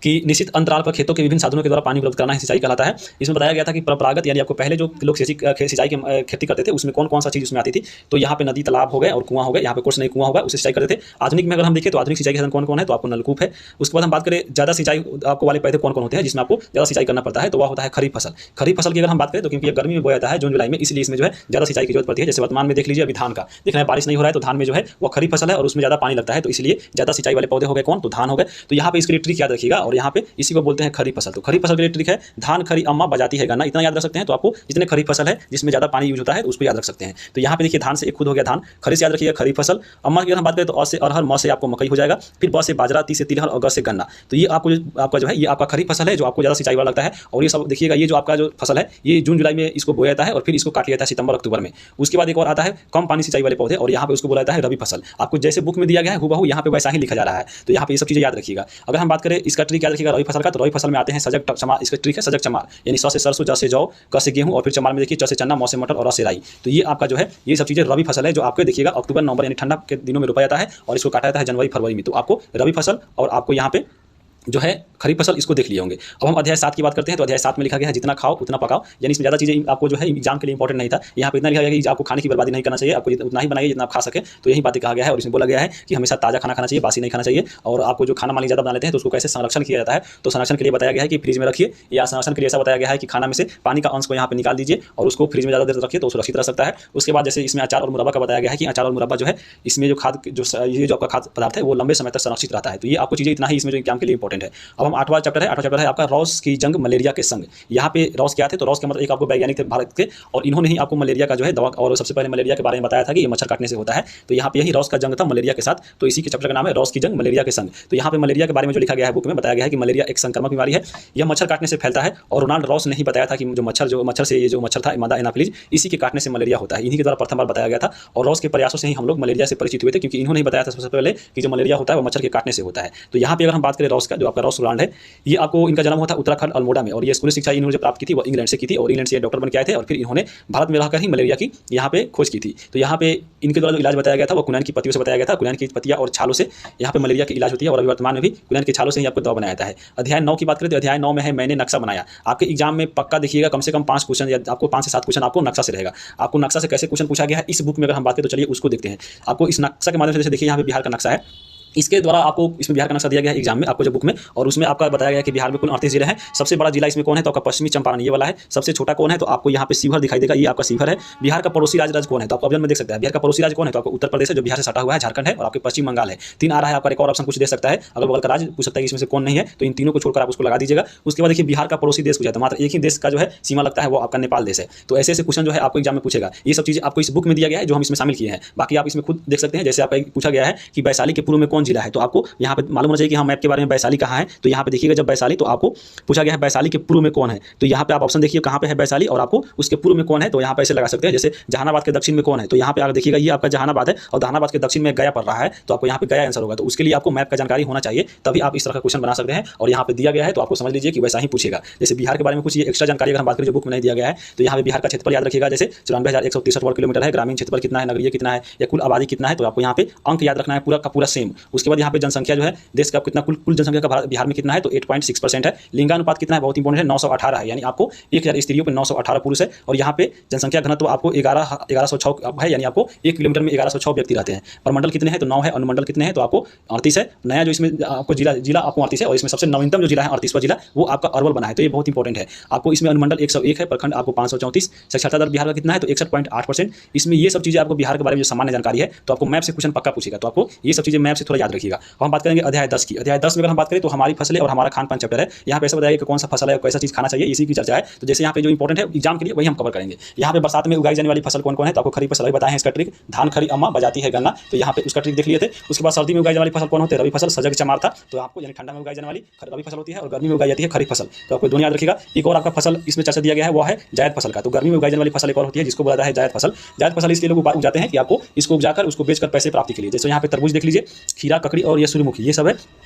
कि निश्चित अंतराल पर खेतों के विभिन्न साधनों के द्वारा पानी उपलब्ध कराना ही सिंचाई कहलाता है। इसमें बताया गया था कि परंपरागत यानी आपको पहले जो लोग सिंचाई की खेती करते थे उसमें कौन कौन सा चीज़ उसमें आती थी? तो यहाँ पे नदी, तालाब हो गए और कुआं हो गए। यहाँ पे कुछ नहीं कुआं होगा, उससे सिंचाई करते थे। आधुनिक में अगर हम देखें तो आधुनिक सिंचाई के साधन कौन कौन है? तो आपको नलकूप है। उसके बाद हम बात करें ज़्यादा सिंचाई आपको वाले पैदे कौन कौन होते हैं जिसमें आपको ज़्यादा सिंचाई करना पड़ता है? तो वह होता है खरीफ फसल। खरीफ फसल की अगर हम बात करें तो क्योंकि गर्मी में बोया जाता है जून जुलाई में, इसलिए इसमें जो है ज़्यादा सिंचाई की जरूरत पड़ती है। जैसे वर्तमान में देख लीजिए अभी धान का देख रहे हैं, बारिश नहीं हो रहा है, तो धान में जो है वो खरीफ फसल है और उसमें ज़्यादा पानी लगता है, तो इसलिए ज़्यादा सिंचाई वाले पौधे हो गए कौन? तो धान हो गए। तो यहाँ पे इसके लिए ट्रिक याद रखिएगा, और यहाँ पे इसी को बोलते हैं खरीफ फसल। तो खरीफ फसल के लिए ट्रिक है धान, खरी, अम्मा, बजाती है गन्ना, इतना याद रख सकते हैं। तो आपको जितने खरीफ फसल है जिसमें ज्यादा पानी यूज होता है तो उसको याद रख सकते हैं। तो यहाँ पे देखिए धान से एक खुद हो गया धान, खरी से याद रखिएगा खरीफ फसल। अम्मा की अगर हम बात करें तो अ से अरहर, म से आपको मकई हो जाएगा, फिर ब से बाजरा, ती से तिलहन और ग से गन्ना। तो ये आपका जो है ये आपका खरीफ फसल है जो आपको ज्यादा सिंचाई वाला लगता है। और ये सब देखिएगा, ये जो आपका जो फसल है ये जून जुलाई में इसको बोया जाता है और फिर इसको काट लिया जाता है सितंबर अक्टूबर में। उसके बाद एक और आता है कम पानी सिंचाई वाले पौधे, और यहाँ पे उसको बोला जाता है रबी फसल। आपको जैसे बुक में दिया गया है हुबहू यहाँ पे वैसा ही लिखा जा रहा है, तो यहाँ पे ये सब चीजें याद रखिएगा। अगर हम बात करें इसका ट्रिक याद रखिएगा रबी फसल का, तो रबी फसल में आते हैं सजग, चमार, इसका ट्रिक है सजग चमार, यानी स से सरसों, ज से जौ, क से गेहूं, और फिर चमार में देखिए च से चना, म से मटर और र से राई। तो ये आपका जो है ये सब चीजें रबी फसल है जो आपको देखिएगा अक्टूबर नवंबर यानी ठंडा के दिनों में रोपा जाता है और इसको काटा जाता है जनवरी फरवरी में। तो आपको रबी फसल और आपको यहाँ पे जो है खरीफ फसल इसको देख लिए होंगे। अब हम अध्याय 7 की बात करते हैं। तो अध्याय 7 में लिखा गया है जितना खाओ उतना पकाओ, यानी इसमें ज़्यादा चीज़ें आपको जो है एग्जाम के लिए इंपॉर्टेंट नहीं था। यहाँ पे इतना लिखा गया कि आपको खाने की बर्बादी नहीं करना चाहिए, आपको उतना ही बनाइए जितना आप खा सके। तो यही बातें कहा गया है, और इसमें बोला गया है कि हमेशा ताज़ा खाना खाना चाहिए, बासी नहीं खाना चाहिए। और आपको जो खाना मान लीजिए ज़्यादा बना लेते हैं तो उसको कैसे संरक्षण किया जाता है, तो संरक्षण के लिए बताया गया है कि फ्रिज में रखिए, या संरक्षण के लिए ऐसा बताया गया है कि खाना में से पानी का अंश को यहाँ पे निकाल दीजिए और उसको फ्रिज में ज़्यादा देर रखिए तो सुरक्षित रह सकता है। उसके बाद जैसे इसमें अचार और मुरब्बा का बताया गया है कि अचार और मुरब्बा जो है इसमें जो ये जो आपका खाद्य पदार्थ है वो लंबे समय तक संरक्षित रहता है। तो ये आपको चीज़ें इतना ही इसमें जो एग्जाम के लिए इंपॉर्टेंट है। अब हम 8वां चैप्टर है। 8वां चैप्टर है आपका रॉस की जंग मलेरिया के संग। यहाँ पे रॉस क्या थे? तो रॉस के मतलब एक आपको वैज्ञानिक थे भारत के, और इन्होंने ही आपको मलेरिया का जो है दवा और सबसे पहले मलेरिया के बारे में बताया था कि ये मच्छर काटने से होता है। तो यहाँ पे यही रॉस का जंग था मलेरिया के साथ, तो इसी के चैप्टर का नाम है रॉस की जंग मलेरिया के संग। तो यहाँ पे मलेरिया के बारे में जो लिखा गया है बुक में बताया गया है कि मलेरिया एक संक्रामक बीमारी है, यह मच्छर काटने से फैलता है। और रोनाल्ड रॉस ने ही बताया था कि जो मच्छर से ये जो मच्छर था मादा एनाफिलीज, इसी के काटने से मलेरिया होता है। इन्हीं के द्वारा प्रथम बार बताया गया था, और रॉस के प्रयासों से ही हम लोग मलेरिया से परिचित हुए थे, क्योंकि इन्होंने ही बताया था सबसे पहले कि जो मलेरिया होता है वो मच्छर के काटने से होता है। तो यहाँ पे अगर हम बात करें रॉस का, जो आपका रॉस रोनाल्ड है, ये आपको इनका जन्म हुआ था उत्तराखंड अल्मोड़ा में, और ये स्कूली शिक्षा इन्होंने प्राप्त की थी वो इंग्लैंड से की थी, और इंग्लैंड से डॉक्टर बन के आए थे, और फिर इन्होंने भारत में रहकर ही मलेरिया की यहाँ पे खोज की थी। तो यहाँ पे इनके द्वारा जो इलाज बताया गया था वो कुनैन की पत्तियों से बताया गया था। कुनैन की पत्तियां और छालों से यहाँ पे मलेरिया की इलाज होती है, और अभी वर्तमान में भी कुनैन के छालों से ही आपको दवा बनाया जाता है। अध्याय 9 की बात करें तो अध्याय 9 में है मैंने नक्शा बनाया। आपके एग्जाम में पक्का देखिएगा कम से कम 5 क्वेश्चन या आपको 5 से 7 क्वेश्चन आपको नक्शा से रहेगा। आपको नक्शा से कैसे क्वेश्चन पूछा गया है इस बुक में अगर हम बात करें तो चलिए उसको देखते हैं। आपको इस नक्शा के माध्यम से देखिए यहाँ पे बिहार का नक्शा है, इसके द्वारा आपको इसमें बिहार का नक्शा दिया गया है एग्जाम में आपको जो बुक में, और उसमें आपका बताया गया है कि बिहार में कुल 38 जिले हैं। सबसे बड़ा जिला इसमें कौन है, तो आपका पश्चिमी चंपारण ये वाला है। सबसे छोटा कौन है, तो आपको यहाँ पे शिवहर दिखाई देगा, ये आपका शिवहर है। बिहार का पड़ोसी राज्य कौन है, तो आपको ऑप्शन में देख सकते हैं। बिहार का पड़ोसी राज्य कौन है, तो आपको उत्तर प्रदेश है जो बिहार से सटा हुआ है, झारखंड है और आपके पश्चिम बंगाल है। 3 आ रहा है आपका, एक और ऑप्शन कुछ दे सकता है, अगल बगल का राज्य पूछ सकता है कि इसमें से कौन नहीं है, तो इन तीनों को छोड़कर आप उसको लगा दीजिएगा। उसके बाद देखिए बिहार का पड़ोसी देश पूछा, तो मात्र एक ही देश का जो है सीमा लगता है, वो आपका नेपाल देश है। तो ऐसे क्वेश्चन जो है आपको एग्जाम में पूछेगा। ये सब चीजें आपको इस बुक में दिया गया है जो हम इसमें शामिल किए हैं। बाकी आप इसमें खुद देख सकते हैं। जैसे आपका पूछा गया है कि वैशाली के पूर्व में कौन जिला है, तो आपको यहाँ पे मालूम होना चाहिए कि हाँ मैप के बारे में वैशाली कहाँ है। तो यहाँ पे देखिएगा जब वैशाली, तो आपको पूछा गया है वैशाली के पूर्व में कौन है, तो यहाँ पे आप ऑप्शन देखिए कहाँ पे है वैशाली और आपको उसके पूर्व में कौन है, तो यहाँ पे ऐसे लगा सकते हैं। जैसे जहानाबाद के दक्षिण में कौन है, तो यहाँ पे आप देखिएगा ये आपका जहानाबाद है और जहानाबाद के दक्षिण में गया पड़ रहा है, तो आपको यहाँ पे गया आंसर होगा। तो उसके लिए आपको मैप का जानकारी होना चाहिए, तभी आप इस तरह का क्वेश्चन बना सकते हैं। और यहाँ पे दिया गया है तो आपको समझ लीजिए कि वैसा ही पूछेगा। जैसे बिहार के बारे में कुछ ये एक्स्ट्रा जानकारी अगर हम बात करें जो बुक में नहीं दिया गया है, तो यहाँ पे बिहार का क्षेत्रफल याद रखिएगा। जैसे 94,163 वर्ग किलोमीटर है। ग्रामीण क्षेत्रफल कितना है, नगरीय कितना है, या कुल आबादी कितना है, तो आपको यहाँ पे अंक याद रखना है पूरा का पूरा सेम। उसके बाद यहाँ पे जनसंख्या जो है देश का कितना कुल जनसंख्या का बिहार में कितना है, तो 8.6% है। लिंगानुपात कितना है, बहुत इंपॉर्टेंट है, 918 है। यानी आपको 1000 स्त्रियों पर 918 पुरुष है। और यहाँ पे जनसंख्या घनत्व आपको 1106 है, यानी आपको 1 किलोमीटर में 1106 व्यक्ति रहते हैं। प्रमंडल कितने हैं, तो 9 है। अनुमंडल कितने हैं, तो आपको 38 है। नया जो इसमें आपको जिला आपको 38 है, और इसमें सबसे नवीनतम जो जिला है 38वां जिला वो आपका अरवल बना है, तो ये बहुत इंपॉर्टेंट है। आपको इसमें अनुमंडल 101 है, प्रखंड आपको 534। साक्षरता दर बिहार का कितना है, तो 61.8%। इसमें ये सब चीजें आपको बिहार के बारे में जो सामान्य जानकारी है, तो आपको मैप से क्वेश्चन पक्का पूछेगा, तो आपको ये सब चीजें मैप से थोड़ा याद रखिएगा। अब हम बात करेंगे अध्याय 10 की। अध्याय 10 में अगर हम बात करें तो हमारी फसलें और हमारा खान पान चैप्टर है। यहाँ पे ऐसा बताया कि कौन सा फसल है और कैसा चीज खाना चाहिए, इसी की चर्चा है। तो जैसे यहाँ पे जो इंपॉर्टेंट है एग्जाम के लिए वही हम कवर करेंगे। यहाँ पे बरसात में उगाई जाने वाली फसल कौन कौन है, तो आपको खरीफ फसल बताए हैं इसका ट्रिक। धान, खरी, अम्मा, बजाती है गन्ना, तो यहाँ पे उसका ट्रिक देख लिए थे। उसके बाद सर्दी में उगाई जाने वाली फसल कौन होती है, रबी फसल, सजग, चमार था। तो आपको यानी ठंडा में उगाई जाने वाली रबी फसल होती है और गर्मी में उगाई जाती है खरीफ फसल, तो आपको दोनों याद रखिएगा। एक और आपका फसल इसमें चर्चा दिया गया है वो है जायद फसल का। तो गर्मी में उगाई जाने वाली फसल एक और होती है जिसको बोला है जायद फसल। जायद फसल इसलिए लोग उगाते हैं कि आपको इसको उगाकर उसको बेचकर पैसे प्राप्ति के लिए। जैसे यहाँ पे तरबूज देख लीजिए, खीरा, ककड़ी और ये सूर्यमुखी, ये सब है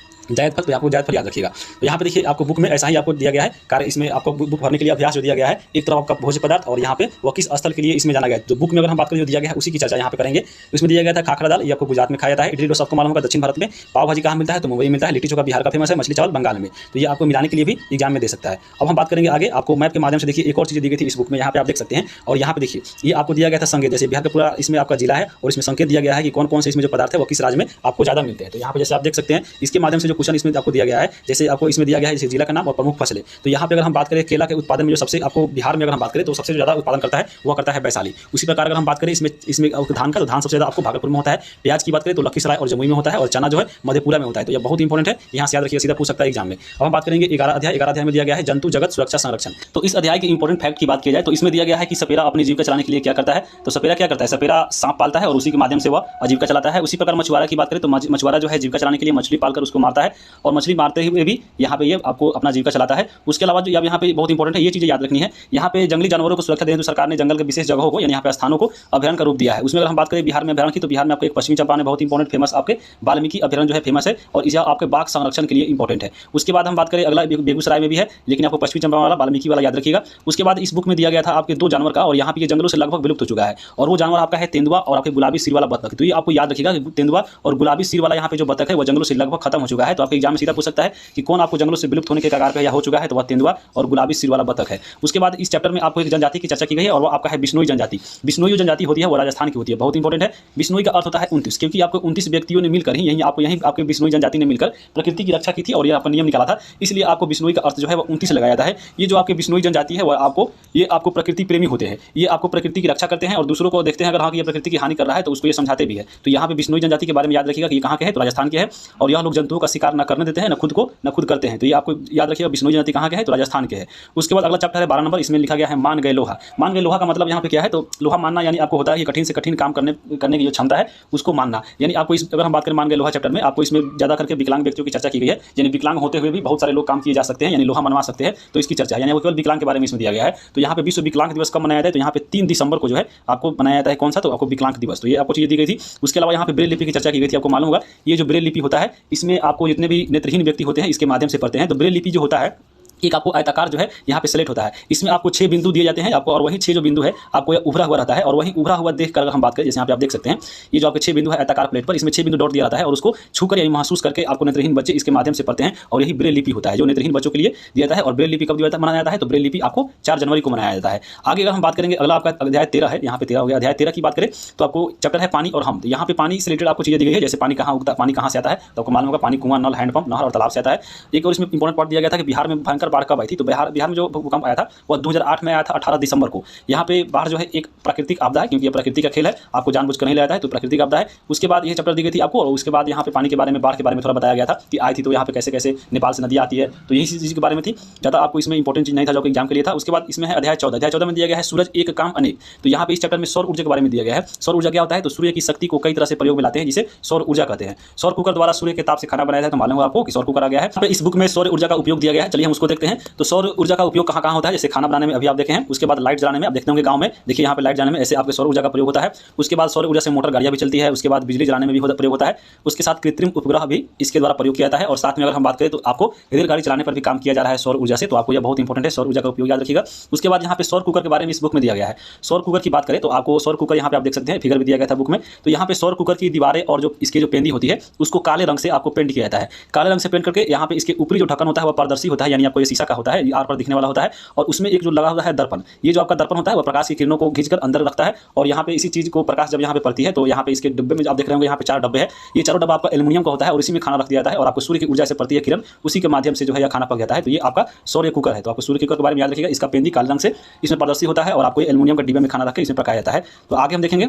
जायद फल, तो आपको जायद फल याद रखिएगा। तो यहाँ पे देखिए आपको बुक में ऐसा ही आपको दिया गया है कार्य। इसमें आपको बुक भरने के लिए अभ्यास जो दिया गया है, एक तरफ आपका भोज्य पदार्थ और यहाँ पे वह किस स्थल के लिए इसमें जाना गया है। तो बुक में अगर हम बात करें जो दिया गया है उसी की चर्चा यहाँ पे करेंगे। इसमें दिया गया था खाखरा दाल, ये आपको गुजरात में खाया जाता है। इडली डोसा आपको मालूम होगा दक्षिण भारत में। पाव भाजी कहाँ मिलता है, तो मुंबई मिलता है। लिट्टी चोखा बिहार का फेमस है। मछली चावल बंगाल में। तो ये आपको मिलाने के लिए भी एग्जाम में दे सकता है। अब हम बात करेंगे आगे, आपको मैप के माध्यम से देखिए एक और चीज़ दी गई थी इस बुक में, यहाँ पे आप देख सकते हैं। और यहाँ पे देखिए ये आपको दिया गया था संकेत, जैसे बिहार का पूरा इसमें आपका जिला है और इसमें संकेत दिया गया है कि कौन कौन से इसमें जो पदार्थ है वो किस राज्य में आपको ज़्यादा मिलते हैं। तो यहाँ पे जैसे आप देख सकते हैं इसके माध्यम से जो क्वेश्चन इसमें आपको दिया गया है, जैसे आपको इसमें दिया गया है जैसे जिला का नाम और प्रमुख फसलें। तो यहाँ पे अगर हम बात करें केला के उत्पादन में जो सबसे आपको बिहार में अगर हम बात करें तो सबसे ज़्यादा उत्पादन करता है वो करता है वैशाली। उसी प्रकार अगर हम बात करें इसमें धान का, तो धान सबसे ज़्यादा आपको भागलपुर में होता है। प्याज की बात करें तो लखीसराय और जमुई में होता है और चना जो है मधेपुरा में होता है। तो ये बहुत इंपॉर्टेंट है, यहाँ से याद रखिए, सीधा पूछ सकता है एग्जाम में। अब हम बात करेंगे 11 अध्याय में दिया गया है जंतु जगत सुरक्षा संरक्षण। तो इस अध्याय के इंपॉर्टेंट फैक्ट की बात की जाए तो इसमें दिया गया है कि सपेरा अपनी जीविका चलाने के लिए क्या करता है। तो सपेरा क्या करता है, सपेरा सांप पालता है और उसी के माध्यम से वह आजीविका चलाता है। उसी प्रकार मछुआरा की बात करें तो मछुआरा जो है जीविका चलाने के लिए मछली पालकर उसको मारता है और मछली मारते हुए भी यहाँ पे ये आपको अपना जीविका चलाता है। उसके अलावा जो यहाँ पे बहुत इंपॉर्टेंट है, ये चीजें याद रखनी है। यहाँ पे जंगली जानवरों को सुरक्षा देने तो सरकार ने जंगल के विशेष जगहों को यानी यहाँ पे स्थानों को अभ्यारण्य का रूप दिया है। उसमें अगर हम बात करें बिहार में अभ्यारण्य की, तो बिहार में आपको एक पश्चिमी चंपारण में बहुत इंपॉर्टेंट फेमस आपके वाल्मीकि अभ्यारण्य जो है फेमस है और इसे आपके बाघ संरक्षण के लिए इंपॉर्टेंट है। उसके बाद हम बात करें अगला बेगूसराय में भी है, लेकिन आपको पश्चिमी चंपारण वाला वाल्मीकि वाला याद रखिएगा। उसके बाद इस बुक में दिया गया था आपके 2 जानवर का और यहाँ पे ये जंगलों से लगभग विलुप्त हो चुका है और वो जानवर आपका है तेंदुआ और आपके गुलाबी सिर वाला बतख। तो ये आपको याद रखिएगा कि तेंदुआ और गुलाबी सिर वाला यहाँ पे जो बतख है वो जंगलों से लगभग खत्म हो चुका है। तो आपके एग्जाम में सीधा पूछ सकता है कि कौन आपको जंगलों से विलुप्त होने के कगार पे या हो चुका है, तो वह तेंदुआ और गुलाबी सिर वाला बतख है। उसके बाद इस चैप्टर में आपको एक जनजाति की चर्चा की गई है और वो आपका है बिश्नोई जनजाति। बिश्नोई जनजाति होती है वो राजस्थान की होती है, बहुत इंपॉर्टेंट है। बिश्नोई का अर्थ होता है 29, क्योंकि आपको 29 व्यक्तियों ने मिलकर ही यहीं आपके बिश्नोई जनजाति ने मिलकर प्रकृति की रक्षा की थी और ये अपना नियम निकाला था, इसलिए आपको बिश्नोई का अर्थ जो है वो 29 लगाया जाता है। ये जो आपके बिश्नोई जनजाति है वो आपको प्रकृति प्रेमी होते हैं, ये आपको प्रकृति की रक्षा करते हैं और दूसरों को देखते हैं अगर हाँ ये प्रकृति की हानि कर रहा है तो उसको ये समझाते भी है। तो यहाँ पे बिश्नोई जनजाति के बारे में याद रखिएगा कि ये कहाँ के है, तो राजस्थान के है और यह लोग जंतुओं का शिकार न करने देते हैं, न खुद करते हैं। तो ये आपको याद रखिएगा बिश्नोई जनजाति कहाँ के है, तो राजस्थान के है। उसके बाद अगला चैप्टर है 12 नंबर, इसमें लिखा गया है मान गए लोहा। मान गए लोहा का मतलब यहाँ पे क्या है, तो लोहा मानना यानी आपको होता है कि कठिन से कठिन काम करने की जो क्षमता है उसको मानना। यानी आपको अगर हम बात करें मान गए लोहा चैप्टर में आपको इसमें ज्यादा करके विकलांग व्यक्तियों की चर्चा की गई है, यानी विकलांग होते हुए भी बहुत सारे लोग काम किए जा सकते हैं, यानी लोहा मनवा सकते हैं, तो इसकी चर्चा है। यानी वो केवल विकलांग के बारे में इसमें दिया गया है। तो यहाँ पे विश्व विकलांग दिवस कब मनाया जाता है, तो यहाँ पे 3 दिसंबर को जो है आपको मनाया जाता है। कौन सा, तो आपको विकलांग दिवस। तो ये आपको चीज़ दी गई थी। उसके अलावा यहाँ पे ब्रेल लिपि की चर्चा की गई थी। आपको मालूम होगा ये जो ब्रेल लिपि होता है इसमें आपको जितने भी नेत्रहीन व्यक्ति होते हैं इसके माध्यम से पढ़ते हैं। तो ब्रेल लिपि जो होता है एक आपको आयताकार जो है यहाँ पे सेलेक्ट होता है। इसमें आपको 6 बिंदु दिए जाते हैं आपको, और वही 6 जो बिंदु है आपको उभरा हुआ रहता है। और वही उभरा हुआ देखकर अगर हम बात करें, जैसे यहाँ पे आप देख सकते हैं, ये जो आपके 6 बिंदु है आयताकार प्लेट पर, इसमें 6 बिंदु डॉट दिया जाता है और उसको छूकर यानी महसूस करके आपको नेत्रहीन बच्चे इसके माध्यम से पढ़ते हैं। और यही ब्रेल लिपि होता है जो नेत्रहीन बच्चों के लिए दिया जाता है। और ब्रेल लिपि कब मनाया जाता है? तो ब्रेल लिपि आपको 4 जनवरी को मनाया जाता है। आगे अगर हम बात करेंगे, अगला आपका अध्याय 13 है, यहाँ पे 13 हो गया। अध्याय 13 की बात करें तो आपको चैप्टर है पानी और हम। यहाँ पे पानी से रिलेटेड आपको चीजें दी गई है, जैसे पानी कहाँ उगता, पानी कहाँ से आता है, तो आपको मालूम होगा पानी कुआं, नल, हैंडपंप, नहर और तालाब से आता है। एक और इसमें इंपॉर्टेंट पार्ट दिया गया था कि बिहार में भयंकर बाढ़ कब आई थी। तो बिहार में जो भूकंप आया था वो 2008 में आया था 18 दिसंबर को। यहाँ पे बाढ़ जो है एक प्राकृतिक आपदा है, क्योंकि ये प्रकृति का खेल है, आपको जानबूझकर नहीं लाया जाता है, तो प्राकृतिक आपदा है। उसके बाद ये चैप्टर दी गई थी आपको, और उसके बाद यहाँ पे पानी के बारे में, बाढ़ के बारे में थोड़ा बताया गया था कि आई थी तो यहाँ पे कैसे कैसे नेपाल से नदी आती है, तो यही चीज़ के बारे में थी। ज़्यादा आपको इसमें इंपॉर्टेंट चीज़ नहीं था जो कि एग्जाम के लिए था। उसके बाद इसमें है अध्याय 14। अध्याय 14 में दिया गया है सूरज एक काम अनेक। तो यहाँ पे इस चैप्टर में सौर ऊर्जा के बारे में दिया गया है। सौर ऊर्जा क्या होता है? तो सूर्य की शक्ति को कई तरह से प्रयोग में लाते हैं, जिसे सौर ऊर्जा कहते हैं। सौर कुकर द्वारा सूर्य के ताप से खाना बनाया जाए, तो मालूम होगा आपको कि सौर कुकर आ गया है। इस बुक में सौर ऊर्जा का उपयोग दिया गया है। चलिए हम उसको देखते हैं। तो सौर ऊर्जा का उपयोग कहाँ कहाँ होता है? जैसे खाना बनाने में अभी आप देखे हैं, उसके बाद लाइट जलाने में, आप देखते होंगे गांव में, देखिए यहाँ पे लाइट जलाने में ऐसे आपके सौर ऊर्जा का प्रयोग होता है। उसके बाद सौर ऊर्जा से मोटर गाड़ियाँ भी चलती है। उसके बाद बिजली जलाने में भी प्रयोग होता है। उसके साथ कृत्रिम उपग्रह भी इसके द्वारा प्रयोग किया जाता है। और साथ में अगर हम बात करें तो आपको रेलगाड़ी चलाने पर भी काम किया जा रहा है सौर ऊर्जा से, तो आपको यह बहुत इंपॉर्टेंट है, सौर ऊर्जा का उपयोग याद रखिएगा। उसके बाद यहाँ पे सौर कुकर के बारे में इस बुक में दिया गया है। सौर कुकर की बात करें तो आपको सौर कुकर यहाँ पे आप देख सकते हैं, फिगर भी दिया गया था बुक में। तो यहाँ पे सौर कुकर की दीवारें और जो इसकी जो पेंदी होती है उसको काले रंग से आपको पेंट किया जाता है। काले रंग से पेंट करके यहाँ पे इसके ऊपरी जो ढक्कन होता है वो पारदर्शी होता है, यानी आपको ये शीशा का होता है, आर पर दिखने वाला होता है। और उसमें एक जो लगा हुआ है दर्पण, ये जो आपका दर्पण होता है वो प्रकाश की किरणों को खींचकर अंदर रखता है। और यहाँ पे इसी चीज को प्रकाश जब यहाँ पे पड़ती है तो यहाँ पे इसके डिब्बे में आप देख रहे होंगे, यहाँ पे 4 डब्बे हैं। ये चारों डब्बा आपका एल्युमिनियम का होता है और इसी में खाना रख दिया जाता है। और आपको सूर्य की ऊर्जा से पड़ती है किरण, उसी के माध्यम से जो है यह खाना पक जाता है। तो ये आपका सौर कुकर है। तो आपको सूर्य कुकर के बारे में याद रखिएगा, इसका पेंदी काले रंग से इसमें पारदर्शी होता है और आपको एल्युमिनियम के डिब्बे में खाना रखकर इसमें पकाया जाता है। तो आगे हम देखेंगे,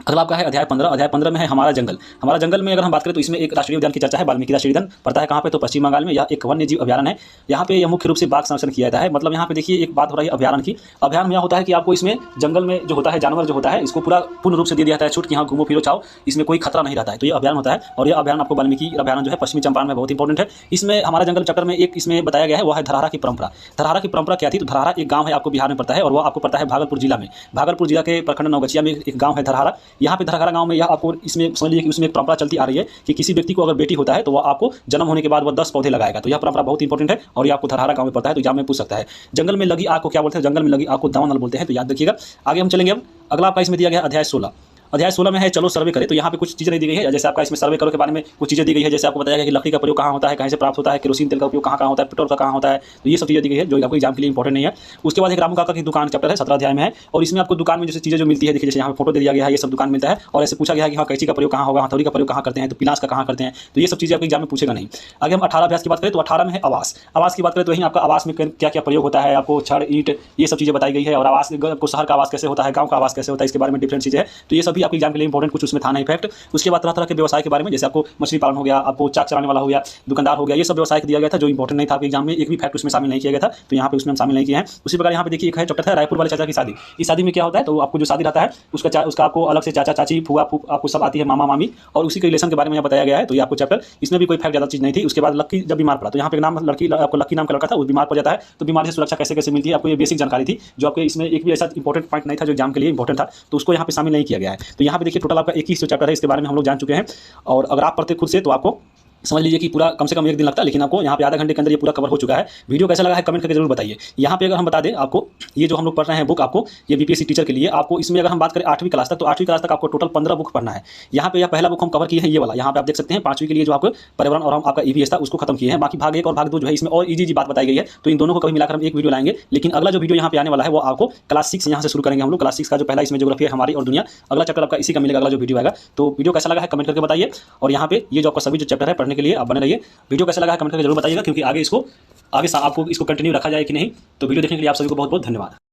अगला आपका है अध्याय 15। अध्याय 15 में है हमारा जंगल। हमारा जंगल में अगर हम बात करें तो इसमें एक राष्ट्रीय उद्यान की चर्चा है। वाल्मीकि राष्ट्रीय उद्यान पड़ता है कहाँ पे? तो पश्चिम बंगाल में। यह एक वन्य जीव अभ्यारण्य है। यहाँ पे यह मुख्य रूप से बाघ संरक्षण किया जाता है। मतलब यहाँ पे देखिए एक बात हो रही है अभ्यारण्य की। अभ्यारण्य में यह होता है कि आपको इसमें जंगल में जो होता है जानवर जो होता है इसको पूरा पूर्ण रूप से दे दिया जाता है छूट कि यहाँ घूमो फिरो चाओ, इसमें कोई खतरा नहीं रहता है। तो ये अभ्यारण्य होता है। और यह अभ्यारण्य आपको वाल्मीकि अभ्यारण्य जो है पश्चिमी चंपारण में बहुत इंपॉर्टेंट है। इसमें हमारा जंगल चैप्टर में एक इसमें बताया गया है, वह है धरहरा की परंपरा। धरहरा की परंपरा क्या थी? तो धरहरा एक गाँव है आपको बिहार में पड़ता है, और वह आपको पड़ता है भागलपुर जिला में। भागलपुर जिला के प्रखंड नवगछिया में एक गाँव है धरहरा। यहाँ पे धरहरा गाँव में यह आपको इसमें समझ लीजिए कि उसमें एक परंपरा चलती आ रही है कि किसी व्यक्ति को अगर बेटी होता है तो वह आपको जन्म होने के बाद वह 10 पौधे लगाएगा। तो यह परंपरा बहुत इंपॉर्टेंट है और ये आपको धरहरा गांव में पड़ता है, तो एग्जाम में पूछ सकता है। जंगल में लगी आग को क्या बोलते हैं? जंगल में लगी आग को दावानल बोलते हैं, तो याद रखिएगा। आगे हम चलेंगे। अब अगला आपका इसमें दिया गया अध्याय 16। अध्याय 16 में है चलो सर्वे करें। तो यहाँ पे कुछ चीज़ें नहीं दी गई है, जैसे आपका इसमें सर्वे करो के बारे में कुछ चीज़ें दी गई है। जैसे आपको बताया गया कि लकड़ी का प्रयोग कहाँ होता है, कहाँ से प्राप्त होता है, केरोसिन तेल का उपयोग कहाँ होता है, पेट्रोल का कहाँ होता है, तो ये सब चीज़ें दी गई है जो आपको एग्जाम के लिए इंपॉर्टेंट नहीं है। उसके बाद एक रामू काका की दुकान चैप्टर है 17 अध्याय में है, और इसमें आपको दुकान में जैसे चीज़ें जो मिलती है, देखिए जैसे यहाँ फोटो दे दिया गया है, ये सब दुकान मिलता है। और ऐसे पूछा गया है कि हाँ कैंची का प्रयोग कहाँ होगा, हथौड़ी का प्रयोग कहाँ करते हैं, तो पिलास का कहाँ करते हैं, तो ये सब चीज़ें आपको एग्जाम में पूछेगा नहीं। आगे हम 18 अभ्यास की बात करें तो 18 में है आवास। आवास की बात करें तो वहीं आपका आवास में क्या क्या प्रयोग होता है, आपको छड़ ईंट ये सब चीज़ें बताई गई है। और आवास को शहर का आवास कैसे होता है, गाँव का आवास कैसे होता है, इसके बारे में डिफरेंट चीज़ें है। तो ये सभी आपके एग्जाम के लिए इंपॉर्टेंट कुछ उसमें था नहीं फैक्ट। उसके बाद तरह तरह के व्यवसाय के बारे में, जैसे आपको मछली पालन हो गया, आपको चाक चलाने वाला हो गया, दुकानदार हो गया, ये सब व्यवसाय दिया गया था जो इंपॉर्टेंट नहीं था आपके एग्जाम में, एक भी फैक्ट उसमें शामिल नहीं किया गया था, तो यहाँ पे उसमें हम शामिल नहीं किए हैं। उसी प्रकार यहाँ पे देखिए एक है चैप्टर है रायपुर वाले चाचा की शादी। इस शादी में क्या होता है? तो आपको जो शादी रहता है उसका आपको अलग से चाचा चाची फूआ आपको सब आती है, मामा मामी, और उसी के रिलेशन के बारे में बताया गया है। तो ये आपको चैप्टर इसमें भी कोई फैक्ट ज़्यादा चीज़ नहीं थी। उसके बाद लक्की जब बीमार पड़ा, तो यहाँ पे नाम लड़की आपको लक्की नाम का लड़का था, वो बीमार पड़ जाता है, तो बीमारी से सुरक्षा कैसे कैसे मिलती है, आपको ये बेसिक जानकारी थी जो आपके इसमें एक भी ऐसा इंपॉर्टेंट पॉइंट नहीं था जो एग्जाम के लिए इंपॉर्टेंट था, तो उसको यहाँ पे शामिल नहीं किया गया है। तो यहाँ पे देखिए टोटल आपका 21 जो चैप्टर है इसके बारे में हम लोग जान चुके हैं। और अगर आप पढ़ते खुद से तो आपको समझ लीजिए कि पूरा कम से कम 1 दिन लगता है, लेकिन आपको यहाँ पे आधा घंटे के अंदर ये पूरा कवर हो चुका है। वीडियो कैसा लगा है कमेंट करके जरूर बताइए। यहाँ पे अगर हम बता दें आपको, ये जो हम लोग पढ़ रहे हैं बुक, आपको ये बीपीएससी टीचर के लिए, आपको इसमें अगर हम बात करें 8वीं क्लास तक, तो 8वीं क्लास तक आपको टोटल 15 बुक पढ़ना है। यहाँ पे यह पहला बुक हम कवर किए हैं, ये वाला यहाँ पे आप देख सकते हैं। 5वीं के लिए जो आपको पर्यावरण और हम आपका ईवीएस था उसको खत्म किए हैं। बाकी भाग 1 और भाग 2 जो है इसमें और ईजी बात बताई गई है, तो इन दोनों को कभी मिलाकर हम एक वीडियो लाएंगे। लेकिन अगला जो वीडियो यहाँ पे आने वाला है वो आपको क्लास 6 यहाँ से शुरू करेंगे हम लोग। क्लास 6 का जो पहला इसमें ज्योग्राफी है हमारी और दुनिया, अगला चैप्टर आपका इसी का मिलेगा, अगला जो वीडियो आएगा। तो वीडियो कैसा लगा है कमेंट करके बताइए। और यहाँ पे ये जो आपका सभी जो चैप्टर है पढ़ने के लिए आप बने रहिए। वीडियो कैसा लगा है कमेंट करके जरूर बताइएगा, क्योंकि आगे आपको इसको कंटिन्यू रखा जाए कि नहीं। तो वीडियो देखने के लिए आप सभी को बहुत बहुत धन्यवाद।